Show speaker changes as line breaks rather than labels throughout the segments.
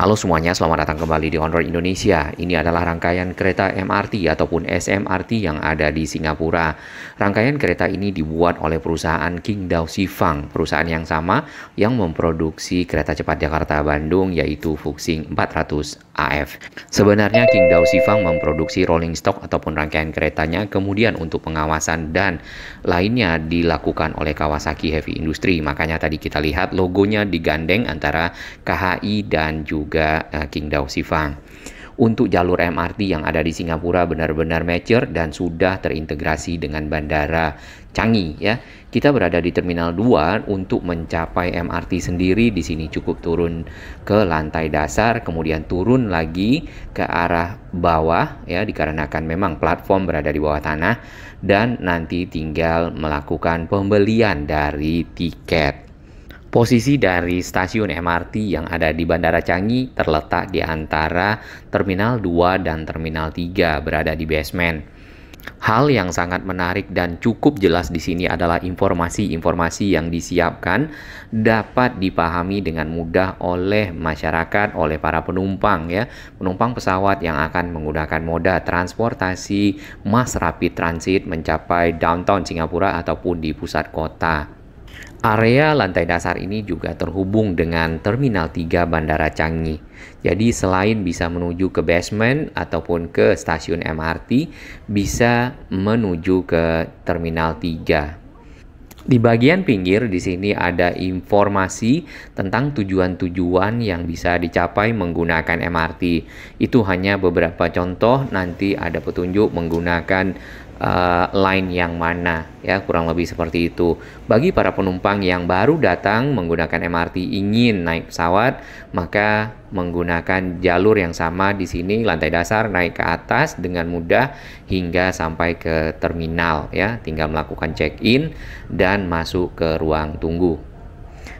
Halo semuanya, selamat datang kembali di On Road Indonesia. Ini adalah rangkaian kereta MRT ataupun SMRT yang ada di Singapura. Rangkaian kereta ini dibuat oleh perusahaan Qingdao Shifang, perusahaan yang sama yang memproduksi kereta cepat Jakarta-Bandung yaitu Fuxing 400 AF. Sebenarnya Qingdao Shifang memproduksi rolling stock ataupun rangkaian keretanya, kemudian untuk pengawasan dan lainnya dilakukan oleh Kawasaki Heavy Industry. Makanya tadi kita lihat logonya digandeng antara KHI dan juga Qingdao Shifang. Untuk jalur MRT yang ada di Singapura benar-benar mature dan sudah terintegrasi dengan Bandara Changi ya. Kita berada di Terminal 2 untuk mencapai MRT sendiri. Di sini cukup turun ke lantai dasar, kemudian turun lagi ke arah bawah ya, dikarenakan memang platform berada di bawah tanah, dan nanti tinggal melakukan pembelian dari tiket. Posisi dari stasiun MRT yang ada di Bandara Changi terletak di antara Terminal 2 dan Terminal 3, berada di basement. Hal yang sangat menarik dan cukup jelas di sini adalah informasi-informasi yang disiapkan dapat dipahami dengan mudah oleh masyarakat, oleh para penumpang ya, penumpang pesawat yang akan menggunakan moda transportasi mass rapid transit mencapai downtown Singapura ataupun di pusat kota. Area lantai dasar ini juga terhubung dengan Terminal 3 Bandara Changi. Jadi selain bisa menuju ke basement ataupun ke stasiun MRT, bisa menuju ke Terminal 3. Di bagian pinggir di sini ada informasi tentang tujuan-tujuan yang bisa dicapai menggunakan MRT. Itu hanya beberapa contoh, nanti ada petunjuk menggunakan line yang mana ya, kurang lebih seperti itu. Bagi para penumpang yang baru datang menggunakan MRT ingin naik pesawat, maka menggunakan jalur yang sama di sini, lantai dasar naik ke atas dengan mudah hingga sampai ke terminal ya, tinggal melakukan check-in dan masuk ke ruang tunggu.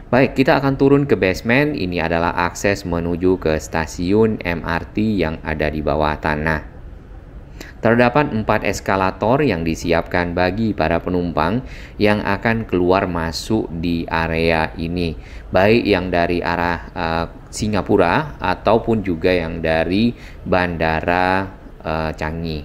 Baik, kita akan turun ke basement. Ini adalah akses menuju ke stasiun MRT yang ada di bawah tanah. Terdapat 4 eskalator yang disiapkan bagi para penumpang yang akan keluar masuk di area ini, baik yang dari arah Singapura ataupun juga yang dari Bandara Changi.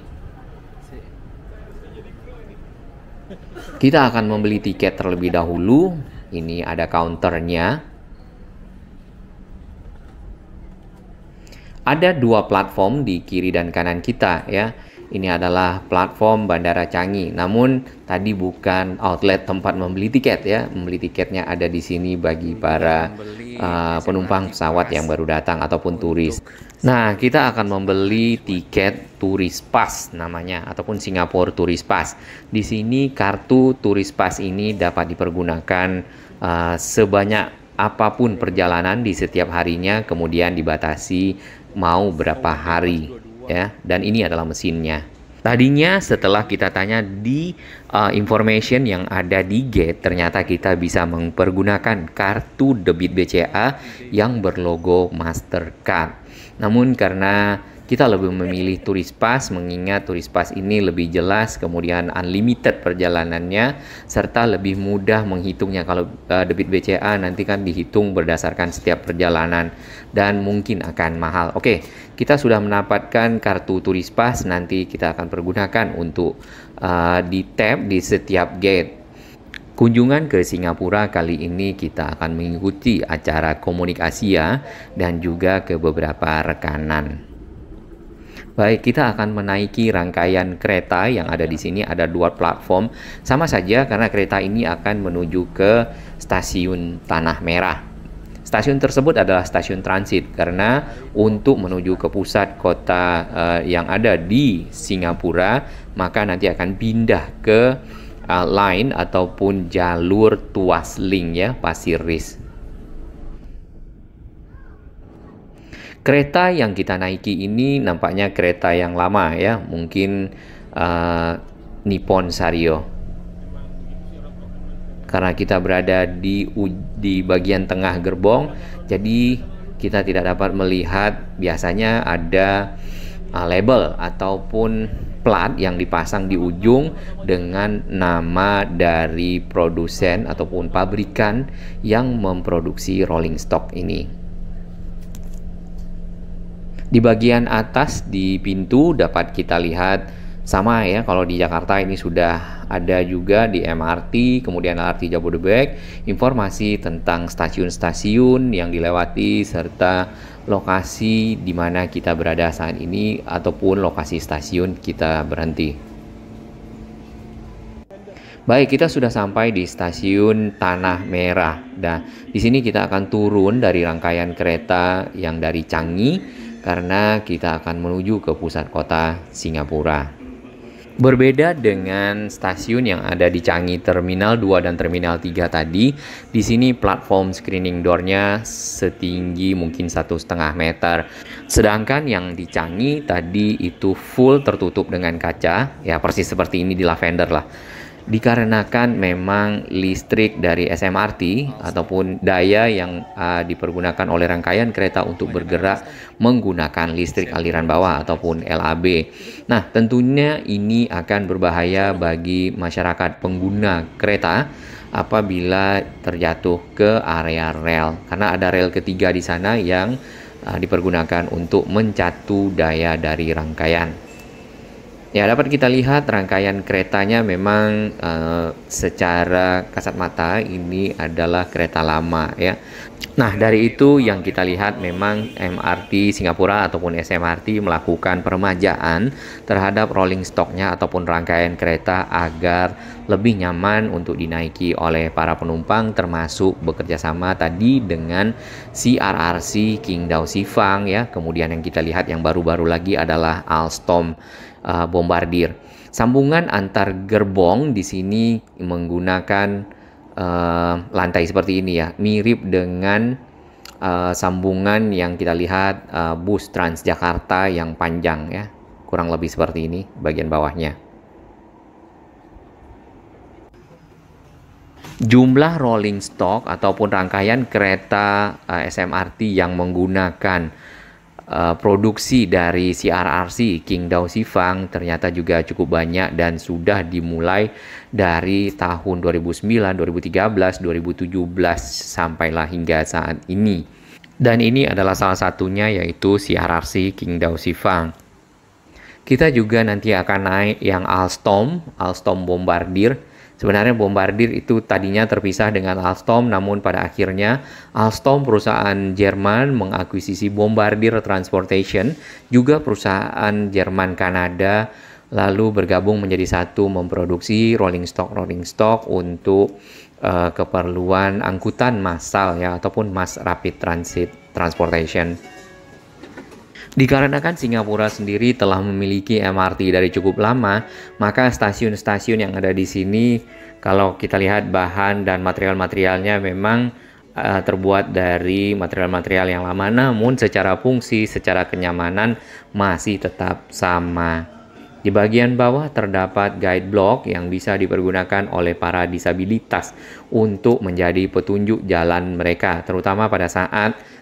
Kita akan membeli tiket terlebih dahulu. Ini ada counternya. Ada 2 platform di kiri dan kanan kita ya. Ini adalah platform Bandara Changi. Namun tadi bukan outlet tempat membeli tiket ya. Membeli tiketnya ada di sini bagi para penumpang pesawat yang baru datang ataupun turis. Nah, kita akan membeli tiket Tourist Pass namanya, ataupun Singapore Tourist Pass. Di sini kartu Tourist Pass ini dapat dipergunakan sebanyak apapun perjalanan di setiap harinya, kemudian dibatasi mau berapa hari ya, dan ini adalah mesinnya. Tadinya setelah kita tanya di information yang ada di gate, ternyata kita bisa mempergunakan kartu debit BCA yang berlogo Mastercard. Namun karena kita lebih memilih Tourist Pass, mengingat Tourist Pass ini lebih jelas, kemudian unlimited perjalanannya, serta lebih mudah menghitungnya. Kalau debit BCA nanti kan dihitung berdasarkan setiap perjalanan dan mungkin akan mahal. Oke, kita sudah mendapatkan kartu Tourist Pass, nanti kita akan pergunakan untuk di tap di setiap gate. Kunjungan ke Singapura kali ini kita akan mengikuti acara Komunik Asia dan juga ke beberapa rekanan. Baik, kita akan menaiki rangkaian kereta yang ada di sini. Ada 2 platform, sama saja karena kereta ini akan menuju ke stasiun Tanah Merah. Stasiun tersebut adalah stasiun transit karena untuk menuju ke pusat kota yang ada di Singapura, maka nanti akan pindah ke line ataupun jalur Tuas Link ya, Pasir Ris. Kereta yang kita naiki ini nampaknya kereta yang lama ya, mungkin Nippon Sanrio. Karena kita berada di bagian tengah gerbong, jadi kita tidak dapat melihat. Biasanya ada label ataupun plat yang dipasang di ujung dengan nama dari produsen ataupun pabrikan yang memproduksi rolling stock ini. Di bagian atas di pintu dapat kita lihat sama ya, kalau di Jakarta ini sudah ada juga di MRT, kemudian LRT Jabodebek, informasi tentang stasiun-stasiun yang dilewati serta lokasi di mana kita berada saat ini ataupun lokasi stasiun kita berhenti. Baik, kita sudah sampai di stasiun Tanah Merah. Nah, di sini kita akan turun dari rangkaian kereta yang dari Changi karena kita akan menuju ke pusat kota Singapura. Berbeda dengan stasiun yang ada di Changi Terminal 2 dan Terminal 3 tadi, di sini platform screening door-nya setinggi mungkin 1,5 meter. Sedangkan yang di Changi tadi itu full tertutup dengan kaca, ya persis seperti ini di Lavender lah. Dikarenakan memang listrik dari SMRT ataupun daya yang dipergunakan oleh rangkaian kereta untuk bergerak menggunakan listrik aliran bawah ataupun LAB. Nah, tentunya ini akan berbahaya bagi masyarakat pengguna kereta apabila terjatuh ke area rel, karena ada rel ketiga di sana yang dipergunakan untuk mencatu daya dari rangkaian. Ya, dapat kita lihat rangkaian keretanya memang secara kasat mata ini adalah kereta lama ya. Nah, dari itu yang kita lihat memang MRT Singapura ataupun SMRT melakukan peremajaan terhadap rolling stocknya ataupun rangkaian kereta agar lebih nyaman untuk dinaiki oleh para penumpang, termasuk bekerja sama tadi dengan CRRC Qingdao Shifang ya. Kemudian yang kita lihat yang baru-baru lagi adalah Alstom Bombardier. Sambungan antar gerbong di sini menggunakan lantai seperti ini ya, mirip dengan sambungan yang kita lihat bus Transjakarta yang panjang ya, kurang lebih seperti ini bagian bawahnya. Jumlah rolling stock ataupun rangkaian kereta SMRT yang menggunakan produksi dari CRRC Qingdao Shifang ternyata juga cukup banyak dan sudah dimulai dari tahun 2009, 2013, 2017 sampailah hingga saat ini. Dan ini adalah salah satunya yaitu CRRC Qingdao Shifang. Kita juga nanti akan naik yang Alstom Bombardier. Sebenarnya Bombardier itu tadinya terpisah dengan Alstom, namun pada akhirnya Alstom perusahaan Jerman mengakuisisi Bombardier Transportation, juga perusahaan Jerman Kanada, lalu bergabung menjadi satu memproduksi rolling stock untuk keperluan angkutan massal ya ataupun mass rapid transit transportation. Dikarenakan Singapura sendiri telah memiliki MRT dari cukup lama, maka stasiun-stasiun yang ada di sini, kalau kita lihat bahan dan material-materialnya memang terbuat dari material-material yang lama, namun secara fungsi, secara kenyamanan masih tetap sama. Di bagian bawah terdapat guide block yang bisa dipergunakan oleh para disabilitas untuk menjadi petunjuk jalan mereka, terutama pada saat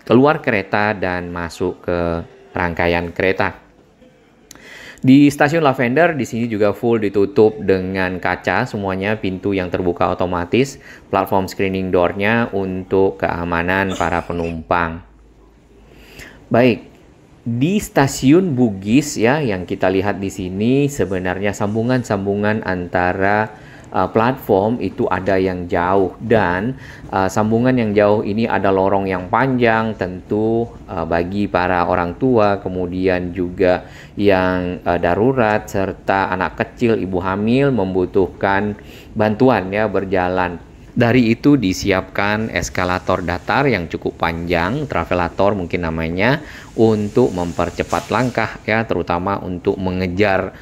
keluar kereta dan masuk ke rangkaian kereta. Di stasiun Lavender di sini juga full ditutup dengan kaca semuanya, pintu yang terbuka otomatis, platform screening door-nya untuk keamanan para penumpang. Baik, di stasiun Bugis ya yang kita lihat di sini sebenarnya sambungan-sambungan antara platform itu ada yang jauh dan sambungan yang jauh ini ada lorong yang panjang, tentu bagi para orang tua, kemudian juga yang darurat serta anak kecil, ibu hamil membutuhkan bantuan ya berjalan. Dari itu disiapkan eskalator datar yang cukup panjang, travelator mungkin namanya, untuk mempercepat langkah ya, terutama untuk mengejar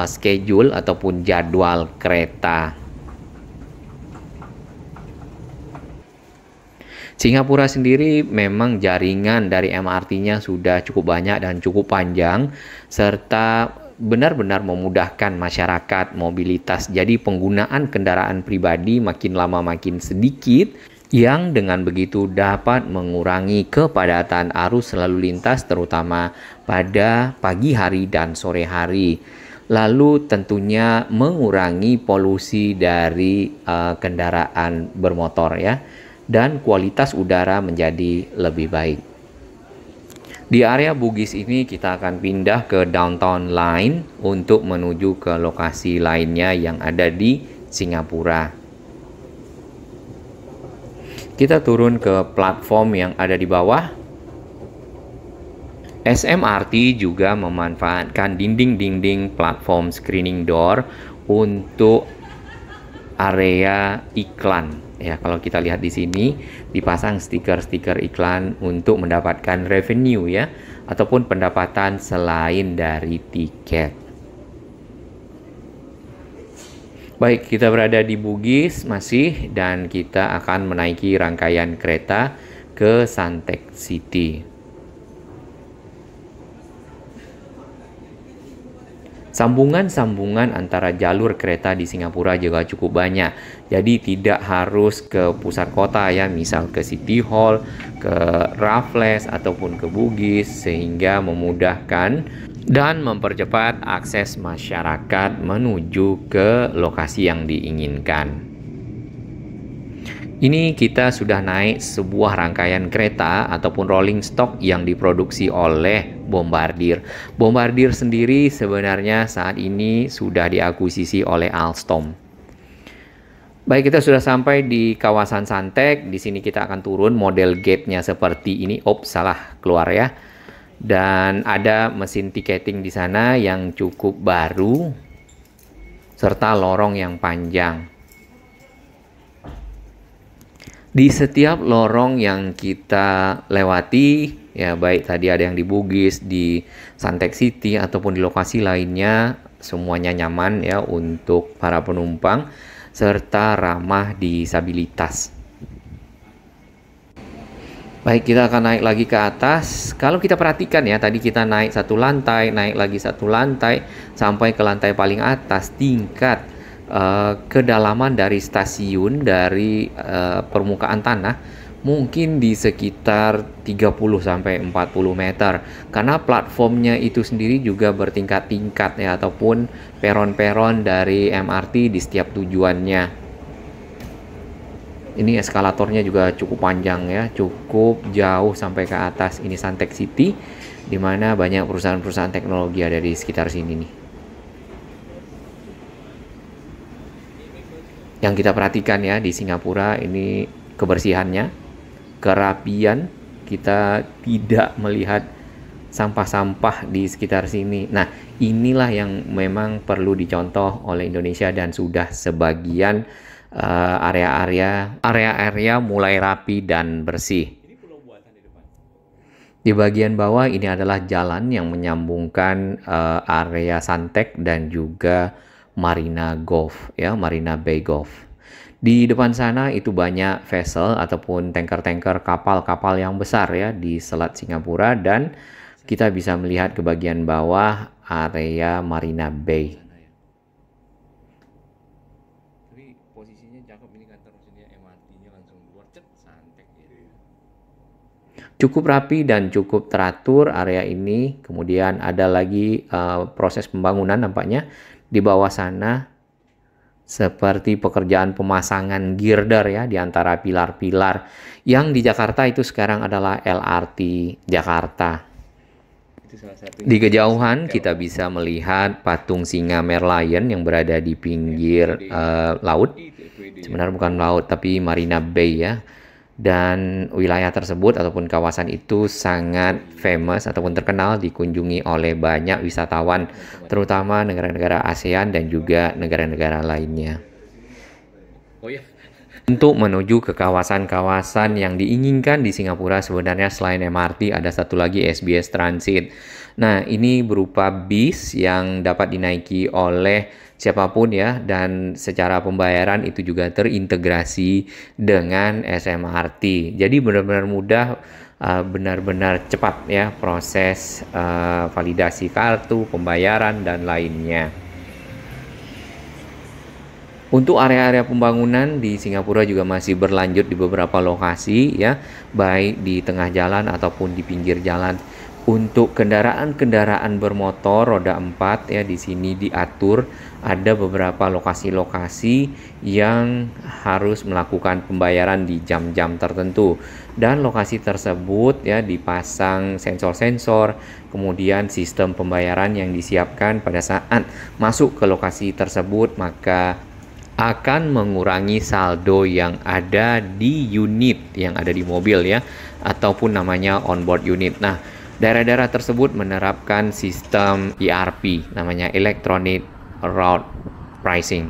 schedule ataupun jadwal kereta. Singapura sendiri memang jaringan dari MRT-nya sudah cukup banyak dan cukup panjang, serta benar-benar memudahkan masyarakat mobilitas. Jadi penggunaan kendaraan pribadi makin lama makin sedikit, yang dengan begitu dapat mengurangi kepadatan arus lalu lintas terutama pada pagi hari dan sore hari. Lalu tentunya mengurangi polusi dari kendaraan bermotor ya, dan kualitas udara menjadi lebih baik. Di area Bugis ini kita akan pindah ke Downtown Line untuk menuju ke lokasi lainnya yang ada di Singapura. Kita turun ke platform yang ada di bawah. SMRT juga memanfaatkan dinding-dinding platform screening door untuk area iklan. Ya, kalau kita lihat di sini dipasang stiker-stiker iklan untuk mendapatkan revenue ya, ataupun pendapatan selain dari tiket. Baik, kita berada di Bugis masih, dan kita akan menaiki rangkaian kereta ke Suntec City. Sambungan-sambungan antara jalur kereta di Singapura juga cukup banyak. Jadi tidak harus ke pusat kota ya, misal ke City Hall, ke Raffles ataupun ke Bugis, sehingga memudahkan dan mempercepat akses masyarakat menuju ke lokasi yang diinginkan. Ini kita sudah naik sebuah rangkaian kereta ataupun rolling stock yang diproduksi oleh Bombardier. Bombardier sendiri sebenarnya saat ini sudah diakuisisi oleh Alstom. Baik, kita sudah sampai di kawasan Suntec. Di sini kita akan turun, model gate-nya seperti ini. Salah keluar ya. Dan ada mesin tiketing di sana yang cukup baru serta lorong yang panjang. Di setiap lorong yang kita lewati, ya baik tadi ada yang di Bugis, di Suntec City, ataupun di lokasi lainnya, semuanya nyaman ya untuk para penumpang, serta ramah disabilitas. Baik, kita akan naik lagi ke atas. Kalau kita perhatikan ya, tadi kita naik satu lantai, naik lagi satu lantai, sampai ke lantai paling atas, tingkat kedalaman dari stasiun dari permukaan tanah mungkin di sekitar 30-40 meter, karena platformnya itu sendiri juga bertingkat-tingkat ya, ataupun peron-peron dari MRT di setiap tujuannya. Ini eskalatornya juga cukup panjang ya, cukup jauh sampai ke atas. Ini Suntec City, di mana banyak perusahaan-perusahaan teknologi ada di sekitar sini nih. Yang kita perhatikan ya di Singapura ini kebersihannya, kerapian, kita tidak melihat sampah-sampah di sekitar sini. Nah, inilah yang memang perlu dicontoh oleh Indonesia, dan sudah sebagian area-area mulai rapi dan bersih. Di bagian bawah ini adalah jalan yang menyambungkan area Suntec dan juga Marina Golf ya, Marina Bay Golf. Di depan sana itu banyak vessel ataupun tanker-tanker, kapal-kapal yang besar ya di Selat Singapura, dan kita bisa melihat ke bagian bawah area Marina Bay. Tapi posisinya cakep ini, kan terusnya MRT-nya langsung keluar Suntec gitu. Cukup rapi dan cukup teratur area ini. Kemudian ada lagi proses pembangunan nampaknya di bawah sana, seperti pekerjaan pemasangan girder ya di antara pilar-pilar yang di Jakarta itu sekarang adalah LRT Jakarta. Di kejauhan kita bisa melihat patung singa Merlion yang berada di pinggir laut. Sebenarnya bukan laut tapi Marina Bay ya. Dan wilayah tersebut ataupun kawasan itu sangat famous ataupun terkenal dikunjungi oleh banyak wisatawan, terutama negara-negara ASEAN dan juga negara-negara lainnya. Untuk menuju ke kawasan-kawasan yang diinginkan di Singapura, sebenarnya selain MRT ada satu lagi SBS Transit. Nah, ini berupa bis yang dapat dinaiki oleh siapapun ya, dan secara pembayaran itu juga terintegrasi dengan SMRT. Jadi benar-benar mudah, benar-benar cepat ya proses validasi kartu, pembayaran dan lainnya. Untuk area-area pembangunan di Singapura juga masih berlanjut di beberapa lokasi ya, baik di tengah jalan ataupun di pinggir jalan. Untuk kendaraan-kendaraan bermotor roda 4 ya, di sini diatur ada beberapa lokasi-lokasi yang harus melakukan pembayaran di jam-jam tertentu, dan lokasi tersebut ya dipasang sensor-sensor, kemudian sistem pembayaran yang disiapkan pada saat masuk ke lokasi tersebut maka akan mengurangi saldo yang ada di unit yang ada di mobil ya, ataupun namanya onboard unit. Nah, daerah-daerah tersebut menerapkan sistem ERP, namanya Electronic Route Pricing.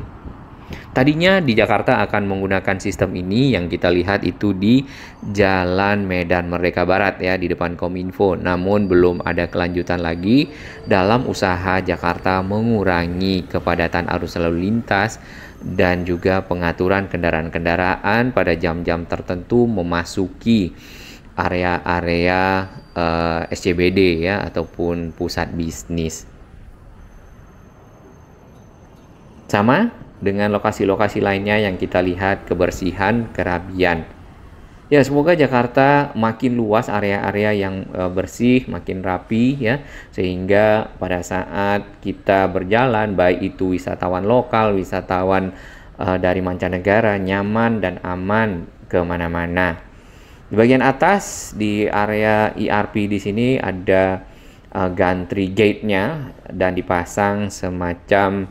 Tadinya di Jakarta akan menggunakan sistem ini, yang kita lihat itu di Jalan Medan Merdeka Barat ya, di depan Kominfo. Namun belum ada kelanjutan lagi dalam usaha Jakarta mengurangi kepadatan arus lalu lintas dan juga pengaturan kendaraan-kendaraan pada jam-jam tertentu memasuki area-area SCBD ya, ataupun pusat bisnis. Sama dengan lokasi-lokasi lainnya yang kita lihat, kebersihan, kerapian. Ya, semoga Jakarta makin luas area-area yang bersih, makin rapi ya, sehingga pada saat kita berjalan, baik itu wisatawan lokal, wisatawan dari mancanegara, nyaman dan aman kemana-mana. Di bagian atas di area ERP di sini ada gantry gate-nya dan dipasang semacam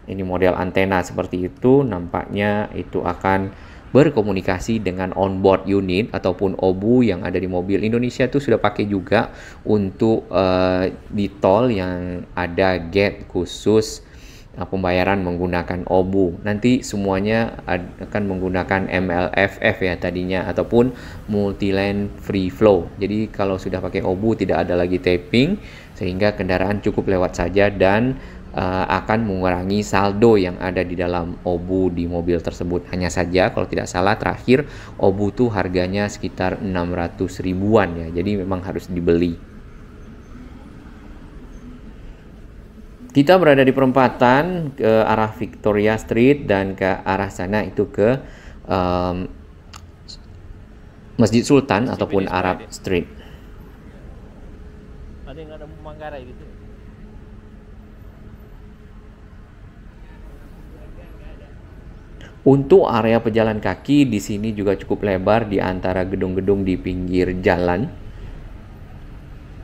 ini model antena seperti itu. Nampaknya itu akan berkomunikasi dengan onboard unit ataupun OBU yang ada di mobil. Indonesia itu sudah pakai juga untuk di tol yang ada gate khusus pembayaran menggunakan OBU. Nanti semuanya akan menggunakan MLFF ya tadinya, ataupun multi lane free flow. Jadi kalau sudah pakai OBU tidak ada lagi tapping, sehingga kendaraan cukup lewat saja dan akan mengurangi saldo yang ada di dalam OBU di mobil tersebut. Hanya saja kalau tidak salah terakhir OBU tuh harganya sekitar 600 ribuan ya, jadi memang harus dibeli. Kita berada di perempatan ke arah Victoria Street dan ke arah sana itu ke Masjid Sultan ataupun Arab Street.
Ada yang ada Manggarai gitu.
Untuk area pejalan kaki di sini juga cukup lebar di antara gedung-gedung di pinggir jalan.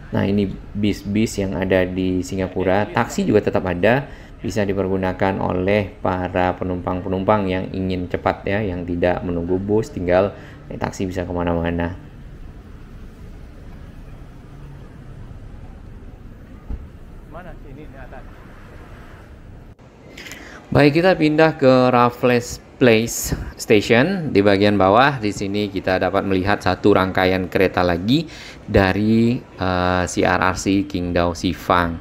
Nah, ini bis-bis yang ada di Singapura. Taksi juga tetap ada, bisa dipergunakan oleh para penumpang-penumpang yang ingin cepat ya, yang tidak menunggu bus, tinggal naik taksi bisa kemana-mana.
Mana sini di atas?
Baik, kita pindah ke Raffles Place Station. Di bagian bawah di sini kita dapat melihat satu rangkaian kereta lagi dari CRRC Qingdao Shifang.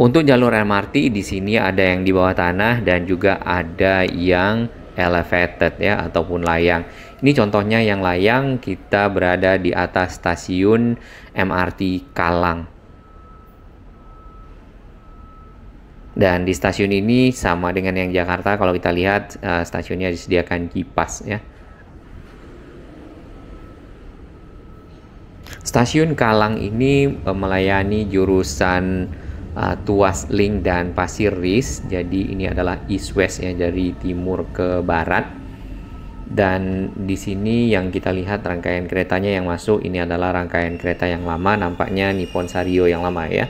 Untuk jalur MRT di sini ada yang di bawah tanah dan juga ada yang elevated ya, ataupun layang. Ini contohnya yang layang, kita berada di atas stasiun MRT Kallang. Dan di stasiun ini sama dengan yang Jakarta, kalau kita lihat stasiunnya disediakan kipas ya. Stasiun Kallang ini melayani jurusan Tuas Link dan Pasir Ris. Jadi ini adalah east west ya, dari timur ke barat. Dan di sini yang kita lihat rangkaian keretanya yang masuk ini adalah rangkaian kereta yang lama, nampaknya Nippon Sanrio yang lama ya.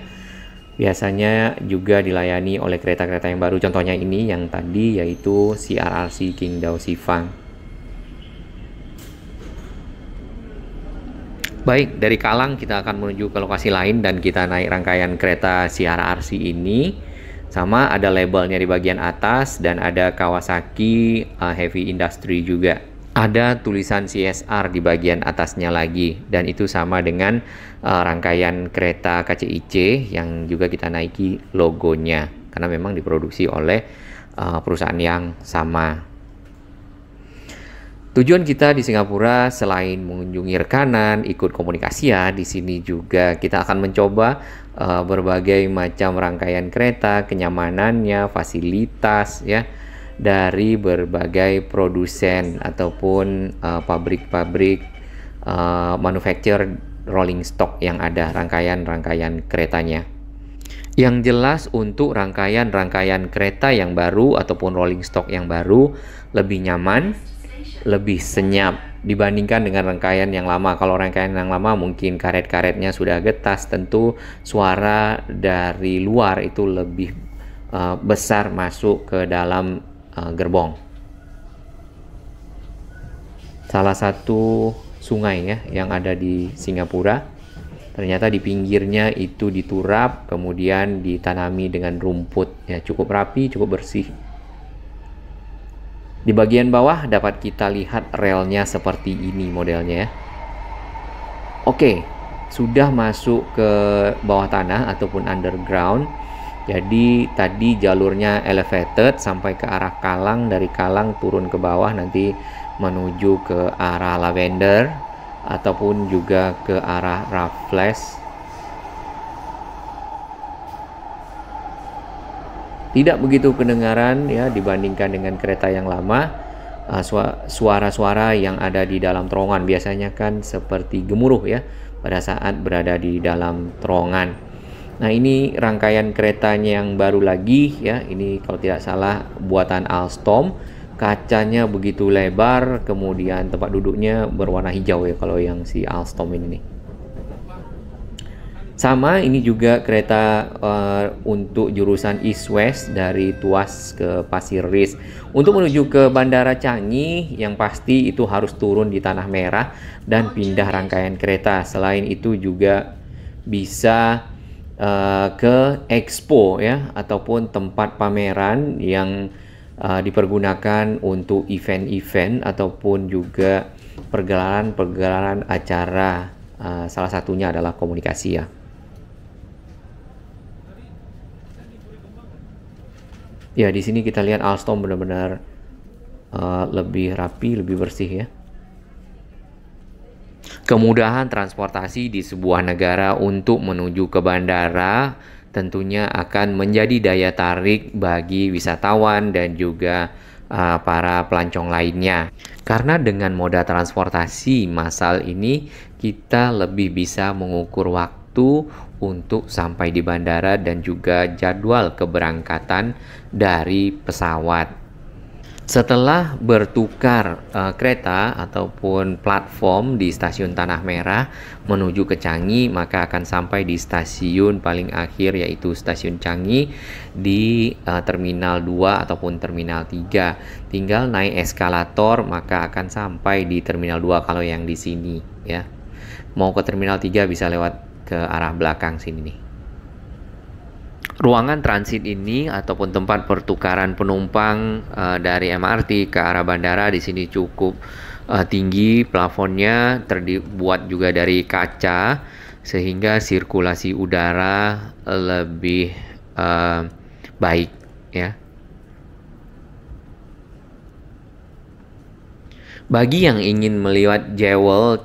Biasanya juga dilayani oleh kereta-kereta yang baru, contohnya ini yang tadi yaitu CRRC Qingdao Shifang. Baik, dari Kallang kita akan menuju ke lokasi lain dan kita naik rangkaian kereta CRRC ini. Sama ada labelnya di bagian atas dan ada Kawasaki Heavy Industry juga. Ada tulisan CSR di bagian atasnya lagi, dan itu sama dengan rangkaian kereta KCIC yang juga kita naiki logonya karena memang diproduksi oleh perusahaan yang sama. Tujuan kita di Singapura selain mengunjungi rekanan, ikut komunikasi ya, di sini juga kita akan mencoba berbagai macam rangkaian kereta, kenyamanannya, fasilitas ya, dari berbagai produsen ataupun pabrik-pabrik manufacture rolling stock yang ada, rangkaian-rangkaian keretanya. Yang jelas untuk rangkaian-rangkaian kereta yang baru ataupun rolling stock yang baru lebih nyaman, lebih senyap dibandingkan dengan rangkaian yang lama. Kalau rangkaian yang lama mungkin karet-karetnya sudah getas, tentu suara dari luar itu lebih besar masuk ke dalam gerbong. Salah satu sungai ya yang ada di Singapura, ternyata di pinggirnya itu diturap, kemudian ditanami dengan rumput ya, cukup rapi, cukup bersih. Di bagian bawah dapat kita lihat relnya seperti ini modelnya ya. Oke, sudah masuk ke bawah tanah ataupun underground. Jadi tadi jalurnya elevated sampai ke arah Kalang, dari Kalang turun ke bawah nanti menuju ke arah Lavender ataupun juga ke arah Raffles. Tidak begitu kedengaran ya dibandingkan dengan kereta yang lama. Suara-suara yang ada di dalam terowongan biasanya kan seperti gemuruh ya pada saat berada di dalam terowongan. Nah, ini rangkaian keretanya yang baru lagi ya. Ini kalau tidak salah buatan Alstom. Kacanya begitu lebar, kemudian tempat duduknya berwarna hijau ya kalau yang si Alstom ini nih. Sama, ini juga kereta untuk jurusan East West dari Tuas ke Pasir Ris. Untuk menuju ke Bandara Changi, yang pasti itu harus turun di Tanah Merah dan pindah rangkaian kereta. Selain itu juga bisa ke Expo ya, ataupun tempat pameran yang dipergunakan untuk event-event ataupun juga pergelaran-pergelaran acara, salah satunya adalah komunikasi ya. Ya, di sini kita lihat Alstom benar-benar lebih rapi, lebih bersih ya. Kemudahan transportasi di sebuah negara untuk menuju ke bandara tentunya akan menjadi daya tarik bagi wisatawan dan juga para pelancong lainnya. Karena dengan moda transportasi massal ini kita lebih bisa mengukur waktu untuk sampai di bandara dan juga jadwal keberangkatan dari pesawat. Setelah bertukar kereta ataupun platform di stasiun Tanah Merah menuju ke Changi, maka akan sampai di stasiun paling akhir yaitu stasiun Changi di Terminal 2 ataupun Terminal 3. Tinggal naik eskalator maka akan sampai di Terminal 2 kalau yang di sini ya. Mau ke Terminal 3 bisa lewat ke arah belakang sini nih. Ruangan transit ini ataupun tempat pertukaran penumpang dari MRT ke arah bandara di sini cukup tinggi, plafonnya terbuat juga dari kaca sehingga sirkulasi udara lebih baik ya. Bagi yang ingin melihat Jewel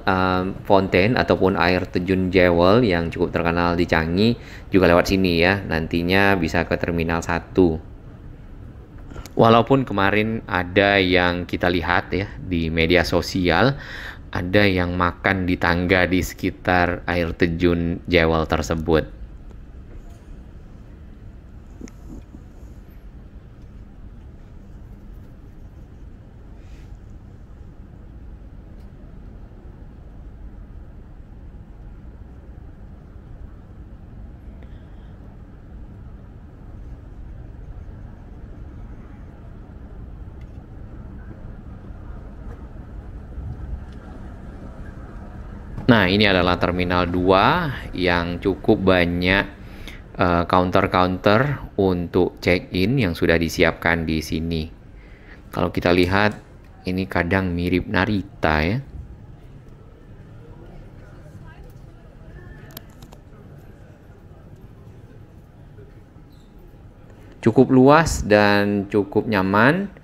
Fountain ataupun air terjun Jewel yang cukup terkenal di Changi juga lewat sini ya. Nantinya bisa ke Terminal 1. Walaupun kemarin ada yang kita lihat ya di media sosial, ada yang makan di tangga di sekitar air terjun Jewel tersebut. Nah, ini adalah Terminal 2 yang cukup banyak counter-counter untuk check-in yang sudah disiapkan di sini. Kalau kita lihat, ini kadang mirip Narita ya. Cukup luas dan cukup nyaman.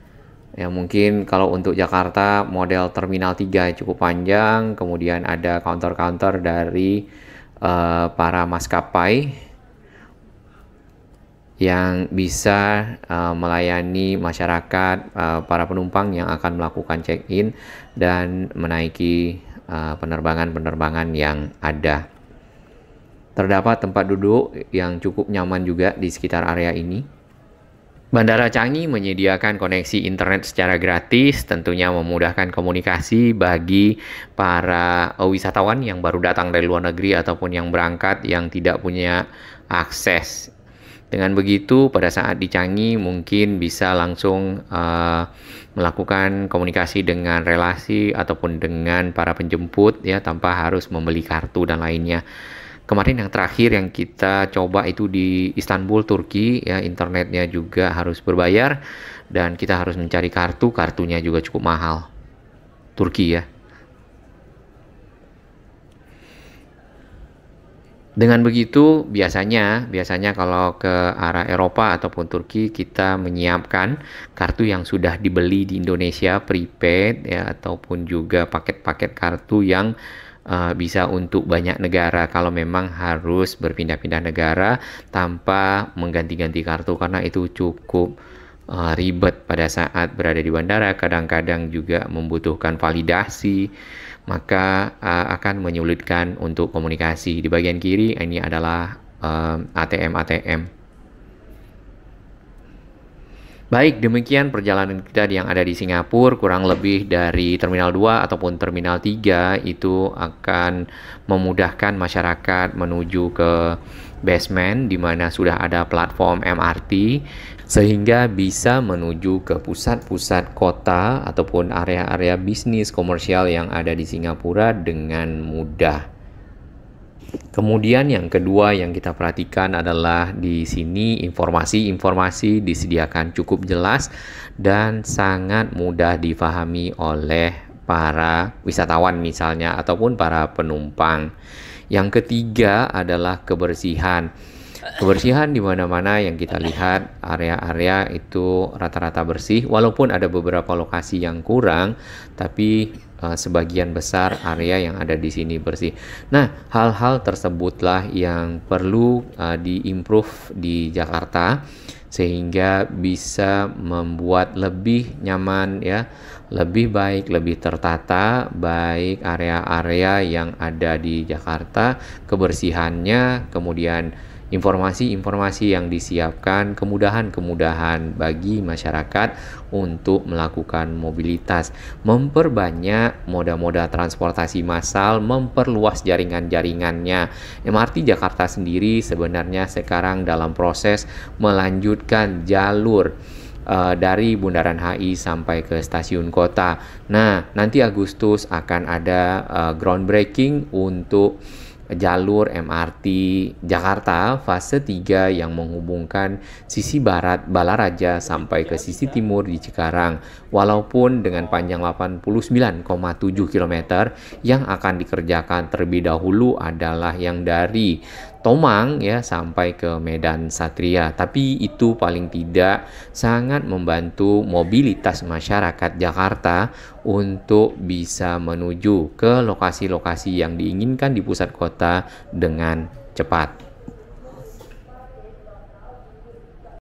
Ya, mungkin kalau untuk Jakarta model Terminal 3 cukup panjang, kemudian ada counter-counter dari para maskapai yang bisa melayani masyarakat, para penumpang yang akan melakukan check-in dan menaiki penerbangan-penerbangan yang ada. Terdapat tempat duduk yang cukup nyaman juga di sekitar area ini. Bandara Changi menyediakan koneksi internet secara gratis, tentunya memudahkan komunikasi bagi para wisatawan yang baru datang dari luar negeri ataupun yang berangkat yang tidak punya akses. Dengan begitu, pada saat di Changi mungkin bisa langsung melakukan komunikasi dengan relasi ataupun dengan para penjemput ya tanpa harus membeli kartu dan lainnya. Kemarin yang terakhir yang kita coba itu di Istanbul, Turki, ya internetnya juga harus berbayar dan kita harus mencari kartunya juga cukup mahal. Turki ya. Dengan begitu biasanya kalau ke arah Eropa ataupun Turki kita menyiapkan kartu yang sudah dibeli di Indonesia prepaid ya ataupun juga paket-paket kartu yang bisa untuk banyak negara kalau memang harus berpindah-pindah negara tanpa mengganti-ganti kartu karena itu cukup ribet pada saat berada di bandara, kadang-kadang juga membutuhkan validasi, maka akan menyulitkan untuk komunikasi. Di bagian kiri ini adalah ATM. Baik, demikian perjalanan kita yang ada di Singapura, kurang lebih dari Terminal 2 ataupun Terminal 3 itu akan memudahkan masyarakat menuju ke basement di mana sudah ada platform MRT sehingga bisa menuju ke pusat-pusat kota ataupun area-area bisnis komersial yang ada di Singapura dengan mudah. Kemudian yang kedua yang kita perhatikan adalah di sini informasi disediakan cukup jelas dan sangat mudah difahami oleh para wisatawan misalnya ataupun para penumpang. Yang ketiga adalah kebersihan. Kebersihan di mana-mana yang kita lihat area-area itu rata-rata bersih walaupun ada beberapa lokasi yang kurang tapi sebagian besar area yang ada di sini bersih. Nah, hal-hal tersebutlah yang perlu diimprove di Jakarta sehingga bisa membuat lebih nyaman ya, lebih baik, lebih tertata baik area-area yang ada di Jakarta, kebersihannya, kemudian informasi-informasi yang disiapkan, kemudahan-kemudahan bagi masyarakat untuk melakukan mobilitas, memperbanyak moda-moda transportasi massal, memperluas jaringan-jaringannya. MRT Jakarta sendiri sebenarnya sekarang dalam proses melanjutkan jalur dari Bundaran HI sampai ke stasiun kota. Nah, nanti Agustus akan ada groundbreaking untuk jalur MRT Jakarta fase 3 yang menghubungkan sisi barat Balaraja sampai ke sisi timur di Cikarang. Walaupun dengan panjang 89,7 km yang akan dikerjakan terlebih dahulu adalah yang dari Tomang ya sampai ke Medan Satria, tapi itu paling tidak sangat membantu mobilitas masyarakat Jakarta untuk bisa menuju ke lokasi-lokasi yang diinginkan di pusat kota dengan cepat.